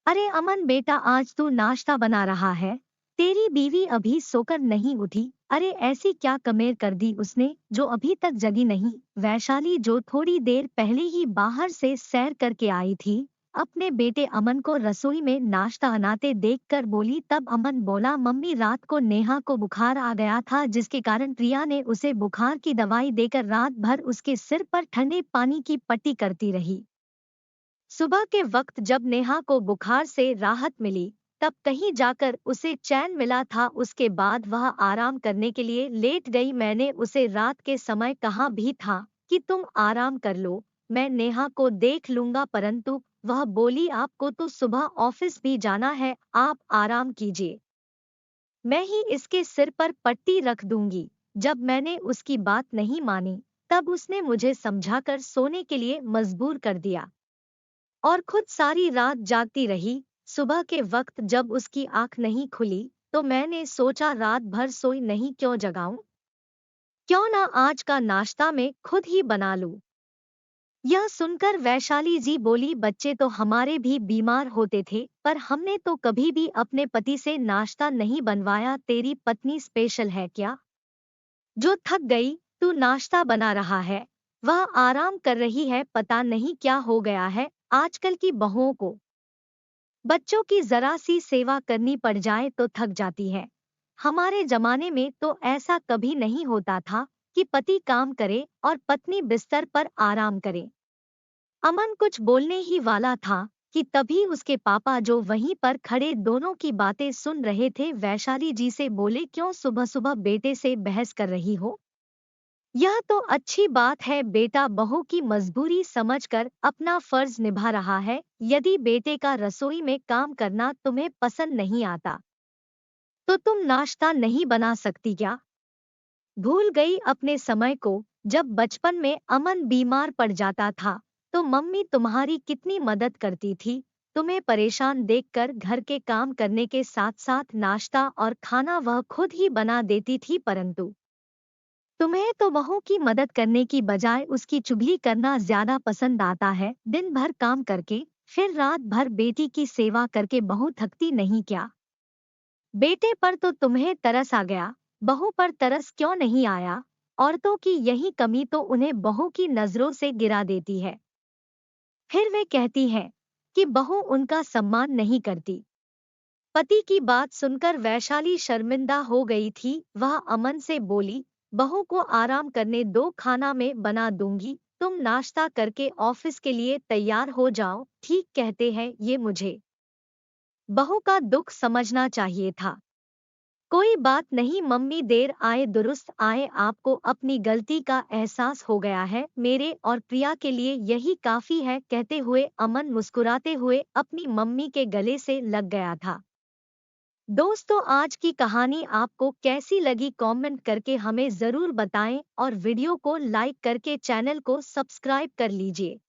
अरे अमन बेटा, आज तू नाश्ता बना रहा है? तेरी बीवी अभी सोकर नहीं उठी? अरे ऐसी क्या कमेर कर दी उसने जो अभी तक जगी नहीं? वैशाली, जो थोड़ी देर पहले ही बाहर से सैर करके आई थी, अपने बेटे अमन को रसोई में नाश्ता बनाते देखकर बोली। तब अमन बोला, मम्मी रात को नेहा को बुखार आ गया था, जिसके कारण प्रिया ने उसे बुखार की दवाई देकर रात भर उसके सिर पर ठंडे पानी की पट्टी करती रही। सुबह के वक्त जब नेहा को बुखार से राहत मिली, तब कहीं जाकर उसे चैन मिला था। उसके बाद वह आराम करने के लिए लेट गई। मैंने उसे रात के समय कहा भी था कि तुम आराम कर लो, मैं नेहा को देख लूंगा, परंतु वह बोली, आपको तो सुबह ऑफिस भी जाना है, आप आराम कीजिए, मैं ही इसके सिर पर पट्टी रख दूंगी। जब मैंने उसकी बात नहीं मानी, तब उसने मुझे समझाकर सोने के लिए मजबूर कर दिया और खुद सारी रात जागती रही। सुबह के वक्त जब उसकी आंख नहीं खुली, तो मैंने सोचा रात भर सोई नहीं, क्यों जगाऊं? क्यों ना आज का नाश्ता मैं खुद ही बना लूं। यह सुनकर वैशाली जी बोली, बच्चे तो हमारे भी बीमार होते थे, पर हमने तो कभी भी अपने पति से नाश्ता नहीं बनवाया। तेरी पत्नी स्पेशल है क्या, जो थक गई तू नाश्ता बना रहा है? वह आराम कर रही है, पता नहीं क्या हो गया है आजकल की बहुओं को। बच्चों की जरा सी सेवा करनी पड़ जाए तो थक जाती है। हमारे जमाने में तो ऐसा कभी नहीं होता था कि पति काम करे और पत्नी बिस्तर पर आराम करे। अमन कुछ बोलने ही वाला था कि तभी उसके पापा, जो वहीं पर खड़े दोनों की बातें सुन रहे थे, वैशाली जी से बोले, क्यों सुबह सुबह बेटे से बहस कर रही हो? यह तो अच्छी बात है, बेटा बहू की मजबूरी समझकर अपना फर्ज निभा रहा है। यदि बेटे का रसोई में काम करना तुम्हें पसंद नहीं आता, तो तुम नाश्ता नहीं बना सकती क्या? भूल गई अपने समय को, जब बचपन में अमन बीमार पड़ जाता था तो मम्मी तुम्हारी कितनी मदद करती थी। तुम्हें परेशान देखकर घर के काम करने के साथ साथ नाश्ता और खाना वह खुद ही बना देती थी, परंतु तुम्हें तो बहू की मदद करने की बजाय उसकी चुगली करना ज्यादा पसंद आता है। दिन भर काम करके फिर रात भर बेटी की सेवा करके बहू थकती नहीं क्या? बेटे पर तो तुम्हें तरस आ गया, बहू पर तरस क्यों नहीं आया? औरतों की यही कमी तो उन्हें बहू की नजरों से गिरा देती है। फिर वे कहती हैं कि बहू उनका सम्मान नहीं करती। पति की बात सुनकर वैशाली शर्मिंदा हो गई थी। वह अमन से बोली, बहू को आराम करने दो, खाना मैं बना दूंगी, तुम नाश्ता करके ऑफिस के लिए तैयार हो जाओ। ठीक कहते हैं ये, मुझे बहू का दुख समझना चाहिए था। कोई बात नहीं मम्मी, देर आए दुरुस्त आए, आपको अपनी गलती का एहसास हो गया है, मेरे और प्रिया के लिए यही काफी है। कहते हुए अमन मुस्कुराते हुए अपनी मम्मी के गले से लग गया था। दोस्तों, आज की कहानी आपको कैसी लगी कमेंट करके हमें जरूर बताएं और वीडियो को लाइक करके चैनल को सब्सक्राइब कर लीजिए।